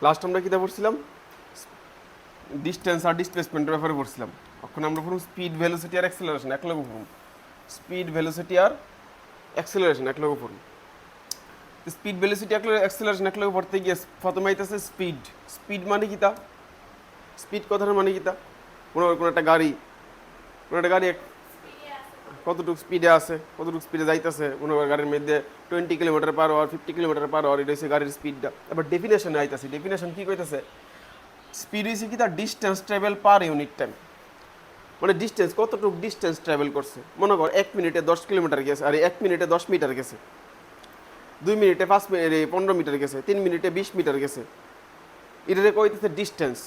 Last আমরা কিতা পড়ছিলাম? ডিস্টেন্স আর ডিসপ্লেসমেন্টের ব্যাপারে পড়ছিলাম। এখন আমরা পড়ুন স্পিড, ভেলোসিটি আর অ্যাক্সেলারেশন এক লগে পড়ুন। স্পিড, ভেলোসিটি আর অ্যাক্সেলারেশন এক লগে পড়ুন। স্পিড, ভেলোসিটি অ্যাক্সেলারেশন এক লগে পড়তে গিয়ে প্রথমে আইতেছে স্পিড। স্পিড মানে কিতা? স্পিড কথাটা মানে কিতা? কোনো একটা গাড়ি কতটুকু স্পিডে আছে, কতটুকু স্পিডে যাইতেছে, কোনো গাড়ির মধ্যে 20 kilometre per hour, 50 kilometre per hour, এটা হচ্ছে গাড়ির স্পিডটা। এবার ডেফিনেশনে আইতেছে, ডেফিনেশন কি কইতেছে? স্পিড হচ্ছে কি তার distance travel per unit time, মানে ডিস্টেন্স কতটুকু ডিস্টেন্স ট্রাভেল করছে। মনে কর 1 মিনিটে 10 কিলোমিটার গেছে, আর 1 মিনিটে 10 মিটার গেছে, 2 মিনিটে 15 মিটার গেছে, 3 মিনিটে 20 মিটার গেছে, এটারে কইতেছে distance.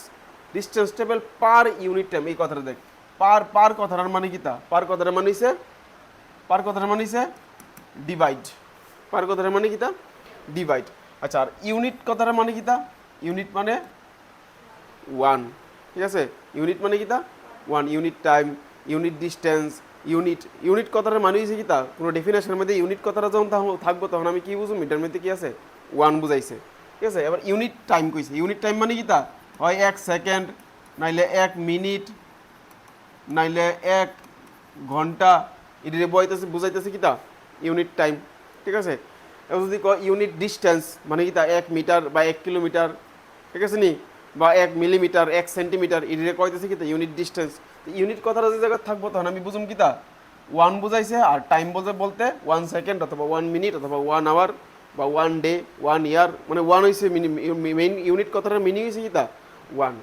Distance travel per unit time. এই কথাটা দেখ, পার কথাটার মানে কিতা? পার কথাটার মানে হইছে ডিভাইড। পার কথাটার মানে কিতা? ডিভাইড। আচ্ছা, আর ইউনিট কথাটার মানে কিতা? ইউনিট মানে 1, ঠিক আছে? ইউনিট মানে কিতা? 1। Unit time, unit distance, unit কথাটার মানে হইছে কিতা? কোনো ডেফিনেশনের মধ্যে ইউনিট কথাটা যখন থাকবো তখন আমি কি বুঝুম? এটার মধ্যে কি আছে? 1 বুঝাইছে, ঠিক আছে? এবার ইউনিট টাইম কইছে। ইউনিট টাইম মানে কিতা? হয় 1 সেকেন্ড, নাইলে 1 মিনিট, নাইলে 1 ঘন্টা। এটিরে বুঝাইতেছে কিতা? ইউনিট টাইম, ঠিক আছে? এবার যদি ইউনিট ডিস্টেন্স মানে কিতা? 1 মিটার বা 1 কিলোমিটার, ঠিক আছে নি? বা 1 মিলিমিটার, 1 সেন্টিমিটার, এটিরে কইতেছে কিতা? Unit distance. তো ইউনিট কথাটা যে জায়গায় থাকবো তখন আমি বুঝুম কিতা? 1 বুঝাইছে। আর টাইম বলতে 1 সেকেন্ড অথবা 1 মিনিট অথবা 1 আওয়ার বা 1 ডে, 1 ইয়ার, মানে 1 হইছে মেইন ইউনিট কথাটার মিনিং হইছে কিতা? 1।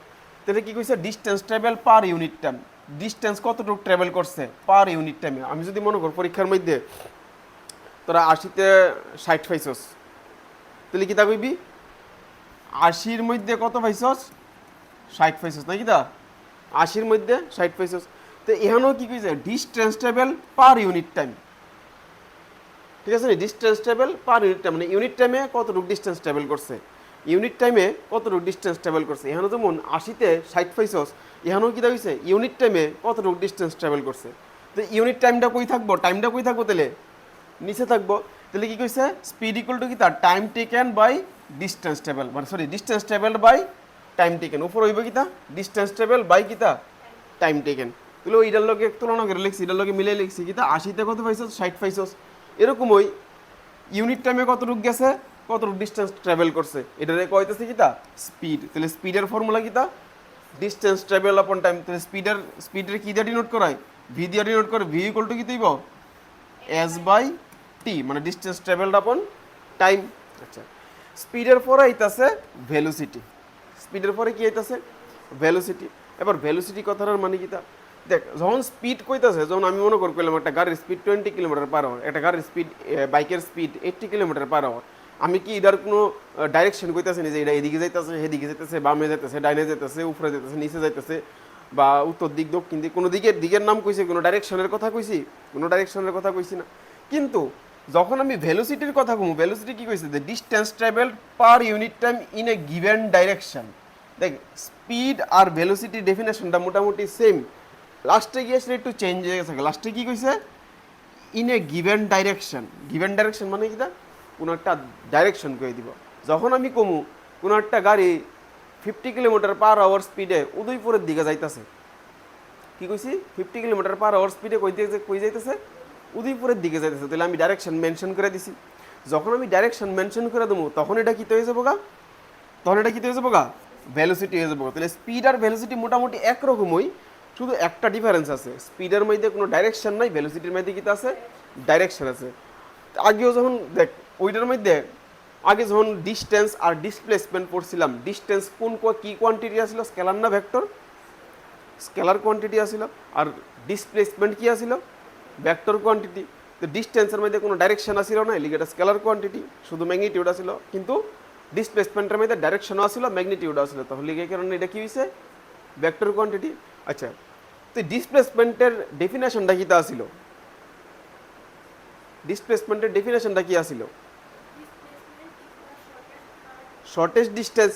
তাহলে কি কইছে? Distance travel per unit time. Distance কতটুকু ট্রাভেল করছে পার ইউনিট টাইমে। আমি যদি মনে কর পরীক্ষার মধ্যে তোরা 80তে 60 পাইছস, তাহলে কিতা কইবি? 80-র মধ্যে কত পাইছস? 60 পাইছস, না কিতা? 80-র মধ্যে 60 পাইছস। তো এখানেও কি কইছে? Distance travel per unit time, ঠিক আছে? Distance travel per unit time, মানে ইউনিট টাইমে কতটুকু ডিস্টেন্স ট্রাভেল করছে, ইউনিট টাইমে কতটুকু ডিস্টেন্স ট্রাভেল করছে। এখানে যেমন 80তে 60 পাইছস, এখানেও কিতা হইছে? ইউনিট টাইমে কতটুকু ডিস্টেন্স ট্রাভেল করছে। তো ইউনিট টাইমটা কই থাকবো? টাইমটা কই থাকবো? তাহলে নিচে থাকবো। তাহলে কি কইছে? স্পিড ইকুয়াল টু কি তার time taken by distance travel, মানে sorry distance travel by time taken. উপর হইব কিতা? ডিস্টেন্স ট্রাভেল বাই কিতা? Time taken. তাহলে ওইটার লগে তুলনা করে লিখছি, এটার লগে মিলাই লিখছি কিতা? 80তে কত পাইছস? 60 পাইছস। এরকম ওই ইউনিট টাইমে কতটুকু গেছে, কতটুকু ডিস্টেন্স ট্রাভেল করছে, এটারে কইতেছে কিতা? স্পিড। তাহলে স্পিডের ফর্মুলা কিতা? Distance travel upon time. তাহলে স্পিডের কি দিয়ে ডিনোট করায়? ভি দিয়ে ডিনোট করে। ভি ইকুয়াল টু কি দিব? এস বাই টি, মানে ডিস্টেন্স ট্রাভেলড আপন টাইম। আচ্ছা, স্পিডের পরে আইতাছে ভেলোসিটি। স্পিডের পরে কি আইতাছে? ভেলোসিটি। এবার ভেলোসিটি কথাটার মানে কিতা? দেখ, যখন স্পিড কইতাছে, যখন আমি মনে করলাম একটা গাড়ির স্পিড 20 কিলোমিটার পার আওয়ার, একটা গাড়ির স্পিড, বাইকের স্পিড 80 কিলোমিটার পার আওয়ার, আমি কি এটার কোনো ডাইরেকশন কইতাছি না যে এটা এদিকে যাইতেছে, সেদিকে যাইতেছে, বামে যাইতেছে, ডাইনে যাইতেছে, উপরে যাইতেছে, নিচে যাইতেছে, বা উত্তর দিক, দক্ষিণ দিক, কোনো দিকের নাম কইছি? কোনো ডাইরেকশনের কথা কইছি? কোনো ডাইরেকশনের কথা কইছি না। কিন্তু যখন আমি ভেলোসিটির কথা কমু, ভেলোসিটি কি কইছে? যে distance travelled per unit time in a given direction. দেখ, স্পিড আর ভেলোসিটি ডেফিনেশনটা মোটামুটি সেম। লাস্টে গিয়ে সেটা একটু চেঞ্জ হয়ে গেছে। লাস্টে কি কইছে? In a given direction. Given direction মানে কিটা? কোনো একটা ডাইরেকশন করে দিব। যখন আমি কমু কোনো একটা গাড়ি 50 কিলোমিটার পার আওয়ার স্পিডে উদয়পুরের দিকে যাইতেছে, কি কইছি? 50 কিলোমিটার পার আওয়ার স্পিডে কই যাইতেছে? উদয়পুরের দিকে যাইতেছে। তাহলে আমি ডাইরেকশন মেনশন করে দিছি। যখন আমি ডাইরেকশন মেনশন করে দেবো তখন এটা কি হয়ে যাবো গা? তখন এটা কি হয়ে যাবো গা? ভ্যালোসিটি হয়ে যাবো। তাহলে স্পিড আর ভ্যালোসিটি মোটামুটি একরকমই, শুধু একটা ডিফারেন্স আছে। স্পিডের মধ্যে কোনো ডাইরেকশন নাই, ভ্যালোসিটির মধ্যে কি আছে? ডাইরেকশন আছে। আগেও যখন দেখ ওইটার মধ্যে আগে যখন ডিস্টেন্স আর ডিসপ্লেসমেন্ট পড়ছিলাম, ডিস্টেন্স কি কোয়ান্টিটি আসলো? স্কেলার না ভেক্টর? স্কেলার কোয়ান্টিটি আসিল। আর ডিসপ্লেসমেন্ট কি আসিল? Vector quantity. তো ডিস্টেন্সের মধ্যে কোনো ডাইরেকশন আসিল না, এলিগে এটা স্কেলার কোয়ান্টিটি, শুধু ম্যাগনিটিউড আসিল। কিন্তু ডিসপ্লেসমেন্টের মধ্যে ডাইরেকশনও আসিল, ম্যাগনিটিউড আসিল, তাহলে এই কারণে এটা কি হয়েছে? Vector quantity. আচ্ছা, তো ডিসপ্লেসমেন্টের ডেফিনেশনটা কি তা আসিল? ডিসপ্লেসমেন্টের ডেফিনেশনটা কি আসিল? Shortest distance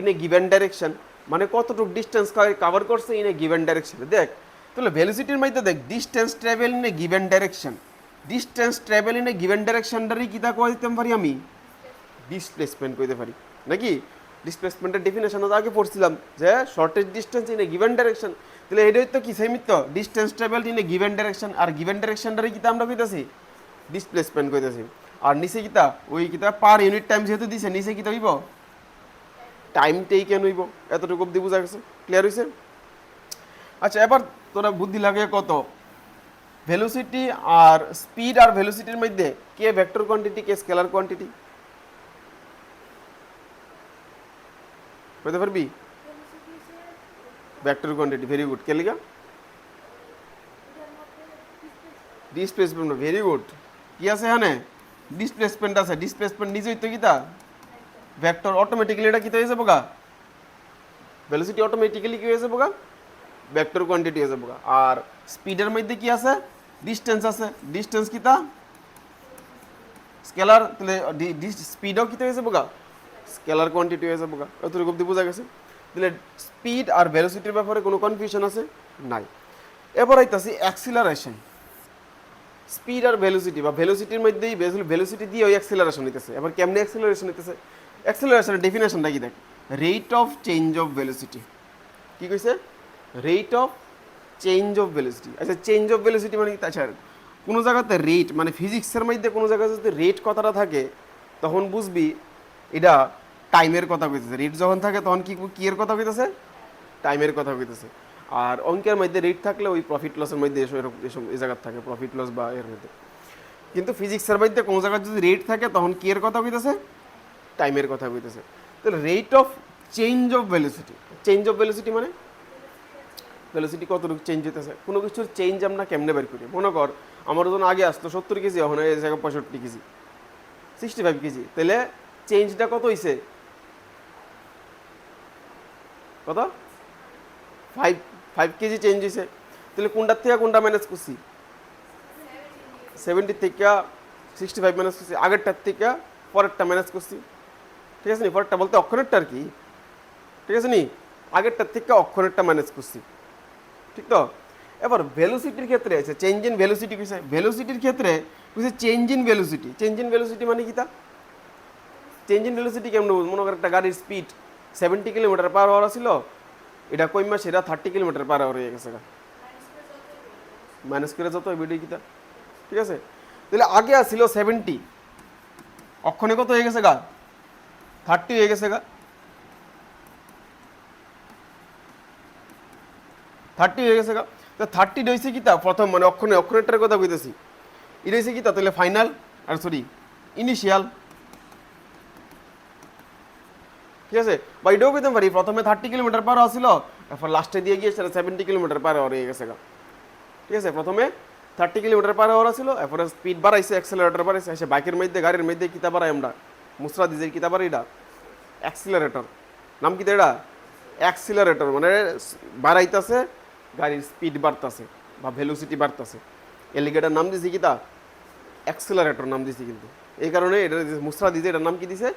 in a given direction, মানে কতটুকু ডিস্টেন্স কভার করছে ইন এ গিভেন ডাইরেকশন। দেখ, তাহলে ভেলোসিটির মধ্যে দেখ distance travel in a given direction. Distance travel in a given ডাইরেকশনটারই কিতা কই দিতে পারি? আমি ডিসপ্লেসমেন্ট কইতে পারি নাকি? ডিসপ্লেসমেন্টের ডেফিনেশন আগে পড়ছিলাম যে shortest distance in a given direction, তাহলে এটাই তো কি সেমিত distance travelled in a given direction, আর গিভেন ডাইরেকশনটারে কিতা আমরা কইতাছি ডিসপ্লেসমেন্ট কইতাছি। আর নিচে কিতা ওই কিতা পার ইউনিট টাইম যেহেতু দিছে নিচে কিতা হইব টাইম টেকেন হইব। এতটুকু অব্দি বুঝা গেছে, ক্লিয়ার হইছে? আচ্ছা এবার তোরা বুদ্ধি লাগে কত ভেলোসিটি আর স্পিড আর ভেলোসিটির মধ্যে কে ভেক্টর কোয়ান্টিটি কে স্কেলার কোয়ান্টিটি কইতে পারবি? Vector quantity, very good. কে লিগা? Displacement, very good. কি আছে এখানে? ডিসপ্লেসমেন্ট আছে। ডিসপ্লেসমেন্ট নিজেই তো কিতা ভেক্টর, অটোমেটিক্যালি এটা কিতা হয়ে যাবো গা ভেলোসিটি, অটোমেটিক্যালি কি হয়ে যাবো গা ভেক্টর কোয়ান্টিটি হয়ে যাবো গা। আর স্পিডের মধ্যে কি আছে? ডিস্টেন্স আছে। ডিস্টেন্স কিতা স্কেলার, তাহলে স্পিডও কিতা হয়ে যাবো গা স্কেলার কোয়ান্টিটি হয়ে যাবো গা। এতটুকু অব্দি বোঝা গেছে? তাহলে স্পিড আর ভেলোসিটির ব্যাপারে কোনো কনফিউশন আছে নাই। এবার আইতাছি অ্যাক্সিলারেশন। স্পিড আর ভেলোসিটি বা ভেলোসিটির মধ্যেই ভেলোসিটি দিয়ে ওই অ্যাক্সিলারেশন হইতেছে। এবার কেমনে অ্যাক্সিলারেশন হইতেছে? অ্যাক্সিলারেশনের ডেফিনেশনটা কি দেখ, rate of change of velocity. কি কইছে? Rate of change of velocity. আচ্ছা চেঞ্জ অফ ভেলোসিটি মানে কি? আচ্ছা কোনো জায়গাতে রেট মানে ফিজিক্সের মধ্যে কোনো জায়গায় যদি রেট কথাটা থাকে তখন বুঝবি এটা টাইমের কথা কইতেছে। রেট যখন থাকে তখন কি এর কথা কইতেছে? টাইমের কথা কইতেছে। আর অঙ্কের মধ্যে রেট থাকলে ওই প্রফিট লসের মধ্যে এসব এই জায়গার থাকে প্রফিট লস বা এর মধ্যে। কিন্তু ফিজিক্সের মধ্যে কোনো জায়গায় যদি রেট থাকে তখন কি এর কথা কইতেছে? টাইমের কথা কইতেছে। তাহলে rate of change of velocity, change of velocity মানে ভেলোসিটি কতটুকু চেঞ্জ হইতেছে। কোনো কিছুর চেঞ্জ আমরা কেমনে বের করি? মনে কর আমার ওজন আগে আসতো 70 কেজি, এখন এই জায়গায় 65 কেজি, 65 কেজি, তাহলে চেঞ্জটা কত হইছে? কত? 5 কেজি চেঞ্জ হয়েছে। তাহলে কোনটার থেকে কোনটা ম্যানেজ করছি? 70 থেকে 65 ম্যানেজ করছি, আগেরটার থেকে পরেরটা ম্যানেজ করছি। ঠিক আছে নি? পরেরটা বলতে অক্ষরেরটা আর কি, ঠিক আছে নি? আগেরটার থেকে অক্ষরেরটা ম্যানেজ করছি, ঠিক তো? এবার ভেলোসিটির ক্ষেত্রে আছে চেঞ্জ ইন ভেলোসিটি কইছে। ভেলোসিটির ক্ষেত্রে কইছে change in velocity. Change in velocity মানে কি তা? চেঞ্জ ইন ভেলোসিটি কেমন বুঝ? মনে কর একটা গাড়ির স্পিড 70 কিলোমিটার পার আওয়ার ছিল, এটা কই মাস এটা 30 কিলোমিটার পার আওয়ার হয়ে গেছে গা, মাইনাস করে যত ভিডিও কিতা, ঠিক আছে? তাহলে আগে আসছিল 70, অক্ষণে কত হয়ে গেছে গা 30 হয়ে গেছে গা, 30 হয়ে গেছে গা। তো 30 হয়েছে কিতা প্রথম মানে অক্ষণেরটার কথা কইতেছি, এটা হয়েছে কিতা তাহলে ফাইনাল আর সরি ইনিশিয়াল, ঠিক আছে? বা এটাও কইতে পারি প্রথমে 30 কিলোমিটার পার আসছিল, এরপর লাস্টে দিয়ে গিয়ে সেটা 70 কিলোমিটার পার আওয়ার হয়ে গেছে গা, ঠিক আছে? প্রথমে 30 কিলোমিটার পার আওয়ার ছিল, এরপরে স্পিড বাড়াইছে, অ্যাক্সেলারেটর বাড়াইছে, এসে বাইকের মধ্যে গাড়ির মধ্যে কিতা বাড়াই আমরা মুসরা দিজের কিতা বাড়াই এটা অ্যাক্সিলারেটর। নাম কি এটা? অ্যাক্সিলারেটর, মানে বাড়াইতেছে গাড়ির স্পিড বাড়তেছে বা ভেলোসিটি বাড়তেছে, এলিগেটার নাম দিছি কিতা অ্যাক্সিলারেটর নাম দিছি। কিন্তু এই কারণে এটা মুসরা দিছে, এটার নাম কি দিছে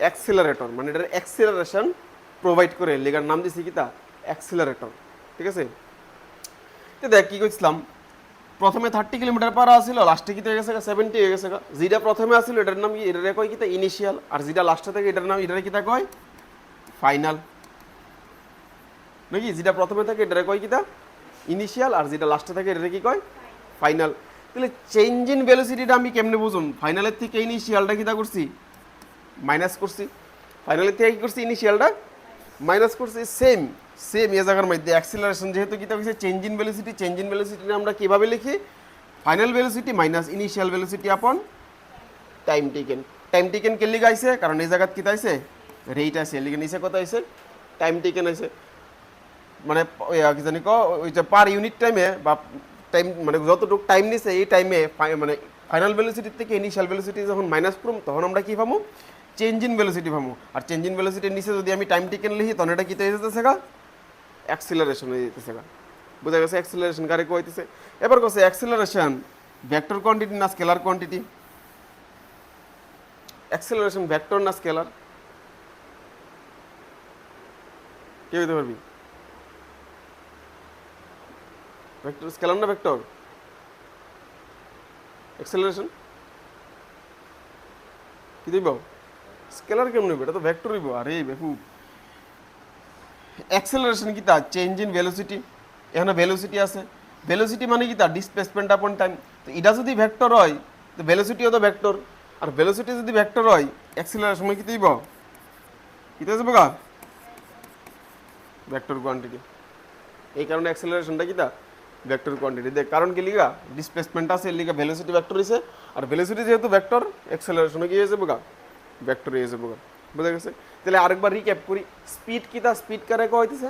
অ্যাক্সিলারেটর, মানে এটার অ্যাক্সিলারেশন প্রোভাইড করে এলিগার নাম দিছি কিতা অ্যাক্সিলারেটর, ঠিক আছে? তো দেখ কি কইছিলাম, প্রথমে 30 কিলোমিটার পার আসছিল, লাস্টে কি হয়ে গেছে 70 হয়ে গেছে। যেটা প্রথমে আসছিল এটার নাম কি? এটারে কয় কিতা ইনিশিয়াল, আর যেটা লাস্টে থাকে এটার নাম এটারে কিতা কয় ফাইনাল, নাকি? যেটা প্রথমে থাকে এটারে কয় কিতা ইনিশিয়াল, আর যেটা লাস্টে থাকে এটারে কি কয় ফাইনাল। তাহলে চেঞ্জ ইন ভেলোসিটিটা আমি কেমনে বুঝুম? ফাইনালের থেকে ইনিশিয়ালটা কিতা করছি মাইনাস করছি, ফাইনালের থেকে কি করছি ইনিশিয়ালটা মাইনাস করছি। সেম সেম এই জায়গার মধ্যে অ্যাক্সিলারেশন যেহেতু কিতা হইছে change in velocity, change in velocity আমরা কিভাবে লিখি? Final velocity minus initial velocity upon time taken. Time taken কে লিখা আইছে? কারণ এই জায়গাত কিতা আইছে রেট আছে, লিখে নিচে কত আইছে টাইম টেকেন আছে, মানে কি জানি ওই যে পার ইউনিট টাইমে বা টাইম মানে যতটুকু টাইম নিছে এই টাইমে মানে ফাইনাল ভেলোসিটির থেকে ইনিশিয়াল ভেলোসিটি যখন মাইনাস করুম তখন আমরা কি পাবো? চেঞ্জ ইন ভেলোসিটি পাবো। আর চেঞ্জ ইন ভেলোসিটির নিচে যদি আমি টাইম টেকেন লিখি তখন এটা কিতে হয়ে যেতেছে গা অ্যাক্সিলারেশন হয়ে যেতেছে গা, বোঝা গেছে? অ্যাক্সিলারেশন কারে কইতেছে? এবার কইছে অ্যাক্সিলারেশন ভেক্টর কোয়ান্টিটি না স্কেলার কোয়ান্টিটি? অ্যাক্সিলারেশন ভেক্টর না স্কেলার? কে বলতে পারবি? ভেক্টর স্কেলার না ভেক্টর? অ্যাক্সিলারেশন কি দিব? স্কেলার কেমন হবে? এটা তো ভেক্টর হইব। আরে বেকু, অ্যাক্সেলারেশন কিতা? Change in velocity. এখানে ভেলোসিটি আছে, ভেলোসিটি মানে কিতা? Displacement upon time. তো এটা যদি ভেক্টর হয় তো ভেলোসিটিও তো ভেক্টর, আর ভেলোসিটি যদি ভেক্টর হয় অ্যাক্সেলারেশন কি দিব? কিতা যাবে গা? Vector quantity. এই কারণে অ্যাক্সেলারেশনটা কিতা? Vector quantity. দেখ কারণ কি লিগা? ডিসপ্লেসমেন্ট আছে, এর লিগা ভেলোসিটি ভেক্টর হইছে, আর ভেলোসিটি যেহেতু ভেক্টর অ্যাক্সেলারেশনও কি হয়ে যাবে গা? ভেক্টর হয়ে যাবে গা। বুঝা গেছে? তাহলে আরেকবার রিক্যাপ করি। স্পিড কিতা? স্পিড কারে কইতেছে?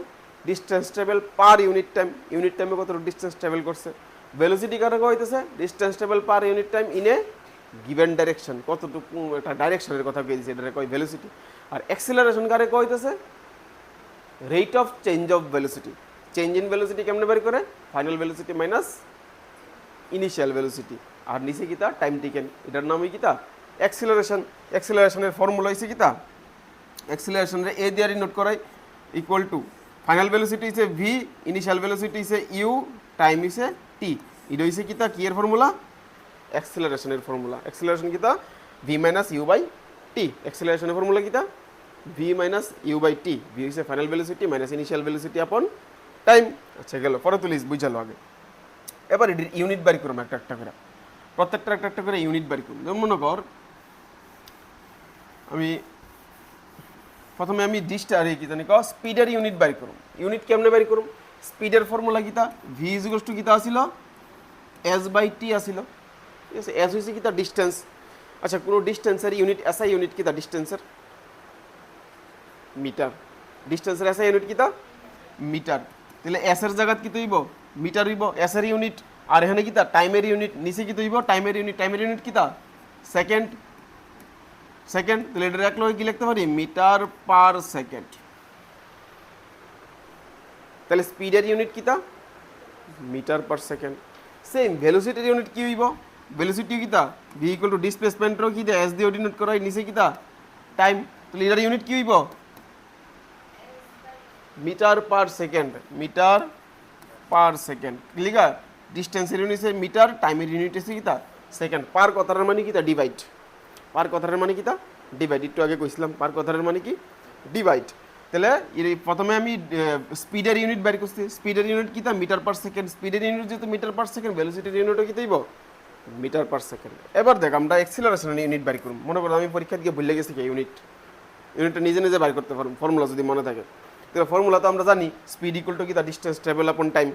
Distance travel per unit time. Unit টাইমে কতটুকু ডিস্টেন্স ট্রাভেল করছে। ভেলোসিটি কারে কইতেছে? Distance travel per unit time in a given direction. কতটুকু একটা ডাইরেকশনের কথা কই দিছে, এটা কয় ভেলোসিটি। আর অ্যাক্সেলারেশন কারে কইতেছে? Rate of change of velocity. Change in velocity কেমনে বের করে? Final velocity minus initial velocity. আর নিচে কিতা? Time taken. এটার নামই কিতা? অ্যাক্সেলারেশন। অ্যাক্সেলারেশনের ফর্মুলা হইছে কিতা? অ্যাক্সেলারেশনের এ দিয়ে নোট করাই ইকুয়াল টু ফাইনাল ভেলোসিটি হইছে ভি, ইনিশিয়াল ভেলোসিটি হইছে ইউ, টাইম হইছে টি। এটা হইছে কিতা? কি এর ফর্মুলা? অ্যাক্সেলারেশনের ফর্মুলা। অ্যাক্সেলারেশন কিতা? V minus u by t. অ্যাক্সেলারেশনের ফর্মুলা কিতা? V minus u by t. V হইছে final velocity minus initial velocity upon time. আচ্ছা গেল, পরে তুলিস বুঝালো আগে। এবার এটির ইউনিট বাড়ি করুম একটা একটা করে, প্রত্যেকটা একটা একটা করে ইউনিট বাড়ি করুম। যেমন মনে কর আমি প্রথমে আমি ডিস্টা আর কি জানি স্পিডের ইউনিট বাড়ি করুম। ইউনিট কেমনে বাড়ি করুম? স্পিডের ফর্মুলা কিতা? ভি ইজ ইকুয়ালস টু কিতা আসিল? এস বাই টি আসিল। ঠিক আছে, এস হইছে কিতা? ডিস্টেন্স। আচ্ছা কোনো ডিস্টেন্সের ইউনিট এসআই ইউনিট কিতা? ডিস্টেন্সের মিটার। ডিস্টেন্সের এসআই ইউনিট কিতা? মিটার। তাহলে এস এর জায়গাত কি হইব? মিটার হইব এস এর ইউনিট। আর এখানে কিতা? টাইমের ইউনিট। নিচে কি হইব? টাইমের ইউনিট। টাইমের ইউনিট কিতা? সেকেন্ড। সেকেন্ড। তাহলে এটা এক লগে কি লিখতে পারি? Metre per second. তাহলে স্পিডের ইউনিট কিতা? Metre per second. সেম ভেলোসিটির ইউনিট কি হইব? ভেলোসিটি কিতা? ভি ইকুয়াল টু ডিসপ্লেসমেন্টও কি দিয়ে এস দিয়ে ডিনোট করা হয়, নিচে কিতা? টাইম। তাহলে এটার ইউনিট কি হইব? Metre per second. Metre per second clear. ডিস্টেন্সের ইউনিট হচ্ছে মিটার, টাইমের ইউনিট হচ্ছে কিতা? সেকেন্ড। পার কথার মানে কিতা? ডিভাইড। পার কথার মানে কিতা? ডিভাইড। একটু আগে কইছিলাম পার কথার মানে কি? ডিভাইড। তাহলে প্রথমে আমি স্পিডের ইউনিট বের করছি। স্পিডের ইউনিট কিতা? Metre per second. স্পিডের ইউনিট যেহেতু মিটার পার সেকেন্ড, ভেলোসিটির ইউনিটও কি হইব? Metre per second. এবার দেখ আমরা অ্যাক্সেলারেশনের ইউনিট বের করব। মনে করো আমি পরীক্ষা দিয়ে ভুলে গেছি কি ইউনিট। ইউনিটটা নিজে নিজে বের করতে পারবো ফর্মুলা যদি মনে থাকে। তাহলে ফর্মুলা তো আমরা জানি স্পিড ইকুয়াল টু কিতা? ডিস্টেন্স ট্রাভেল আপন টাইম,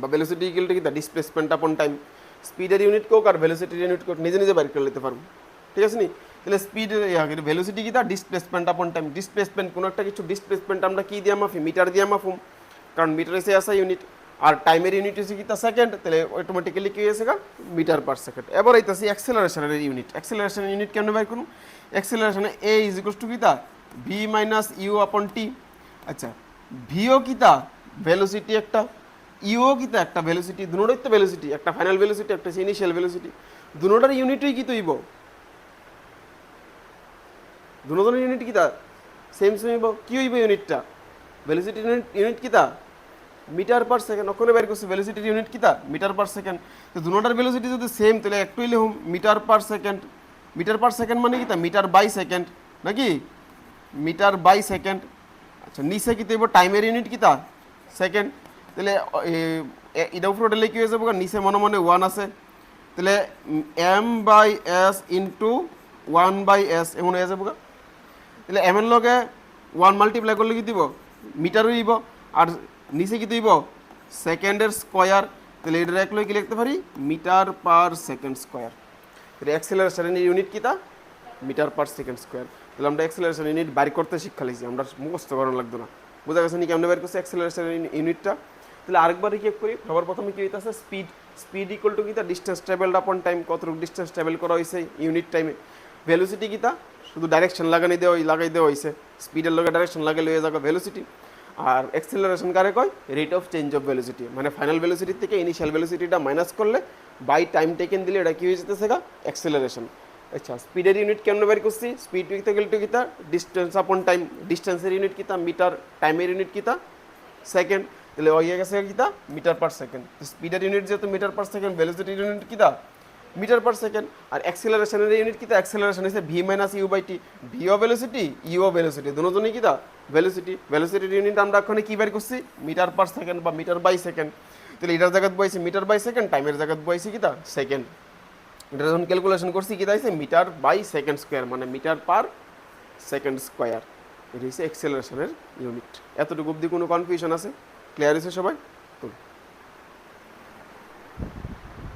বা ভেলোসিটি ইকুয়াল টু কিতা? Displacement upon time. স্পিডের ইউনিট কোক আর ভেলোসিটির ইউনিট কোক নিজে নিজে বের করে নিতে পারবো। ঠিক আছে নি? তাহলে স্পিডের ভেলোসিটি কিতা? Displacement upon time. ডিসপ্লেসমেন্ট কোনো একটা কিছু ডিসপ্লেসমেন্ট আমরা কি দিয়ে মাফি? মিটার দিয়ে মাফুম, কারণ মিটার এসে আসা ইউনিট। আর টাইমের ইউনিট হচ্ছে কিতা? সেকেন্ড। তাহলে অটোমেটিক্যালি কি হয়েছে গা? Metre per second. এবার আইতাছি অ্যাক্সেলারেশনের ইউনিট। অ্যাক্সেলারেশনের ইউনিট কেমনে বের করুম? অ্যাক্সেলারেশনে এ ইজ ইকুয়ালস টু কিতা? V minus u upon t. আচ্ছা ভিও কিতা? ভেলোসিটি একটা, ইও কিতা? একটা ভেলোসিটি। দুটোই তো ভেলোসিটি, একটা ফাইনাল ভেলোসিটি, একটা ইনিশিয়াল ভেলোসিটি। দুটোটার ইউনিটই কি হইব? দুটোর ইউনিট কিতা? সেম সেম হইব। কি হইব ইউনিটটা? ভেলোসিটি ইউনিট কিতা? Metre per second. ওখানে বের করছি ভেলোসিটির ইউনিট কিতা? Metre per second. তো দুটোটার ভেলোসিটি যদি সেম তাহলে একটু হইলে হোম metre per second. Metre per second মানে কিতা? মিটার বাই সেকেন্ড নাকি? Metre by second. আচ্ছা নিচে কি হইব? টাইমের ইউনিট কিতা? সেকেন্ড। তাহলে এটা উপরে উঠলে কি হয়ে যাবো? নিচে মনে মনে ওয়ান আছে, তাহলে m by s into one by s এমন হয়ে যাবো। তাহলে এম এর লগে ওয়ান মাল্টিপ্লাই করলে কি দিব? মিটার হইব। আর নিচে কি দিব? সেকেন্ডের স্কোয়ার। তাহলে এটা এক লগে কি লিখতে পারি? Metre per second square. তাহলে অ্যাক্সেলারেশনের ইউনিট কিতা? Metre per second square. তাহলে আমরা অ্যাক্সেলারেশন ইউনিট বাইর করতে শিক্ষা লিখছি, আমরা মুখস্থ করানো লাগতো না। বোঝা গেছে নি কেমনে বের করছে অ্যাক্সেলারেশন ইউনিটটা? তাহলে আরেকবার রিকেপ করি। সবার প্রথমে কি হইতাছে? স্পিড। স্পিড ইকুয়াল টু কিতা? ডিস্টেন্স ট্রাভেলড আপন টাইম। কতটুকু ডিস্টেন্স ট্রাভেল করা হয়েছে ইউনিট টাইমে। ভেলোসিটি কিতা? শুধু ডাইরেকশন লাগাই দেওয়া হয়েছে। স্পিডের লগে ডাইরেকশন লাগাইলে হয়ে যাবে ভেলোসিটি। আর অ্যাক্সেলারেশন কারে কয়? Rate of change of velocity. মানে ফাইনাল ভেলোসিটি থেকে ইনিশিয়াল ভেলোসিটিটা মাইনাস করলে বাই টাইম টেকেন দিলে এটা কি হয়ে যেতেছে গা? অ্যাক্সেলারেশন। আচ্ছা স্পিডের ইউনিট কেমনে বের করছি? স্পিড ইকুয়াল টু কিতা? Distance upon time. ডিস্টেন্সের ইউনিট কিতা? মিটার। টাইমের ইউনিট কিতা? সেকেন্ড। তাহলে হয়ে গেছে কিতা? Metre per second. স্পিডের ইউনিট যেহেতু মিটার পার সেকেন্ড, ভেলোসিটির ইউনিট কিতা? Metre per second. আর অ্যাক্সেলারেশনের ইউনিট কিতা, অ্যাক্সেলারেশন হচ্ছে v minus u by t, v ও ভেলোসিটি, ইউ ও ভেলোসিটি, দুজনই কিতা ভেলোসিটি। ভেলোসিটির ইউনিট আমরা ওখানে কি বের করছি, মিটার পার সেকেন্ড বা মিটার বাই সেকেন্ড। তাহলে এটার জায়গায় বইছি মিটার বাই সেকেন্ড, টাইমের জায়গায় বইছি কিতা সেকেন্ড। এটা যখন ক্যালকুলেশন করছি কিতা হয়েছে মিটার বাই সেকেন্ড স্কোয়ার, মানে মিটার পার সেকেন্ড স্কোয়ার। এটা হচ্ছে অ্যাক্সেলারেশনের ইউনিট। এতটুকু অবধি কোনো কনফিউশন আছে? ক্লিয়ার হয়েছে সবাই?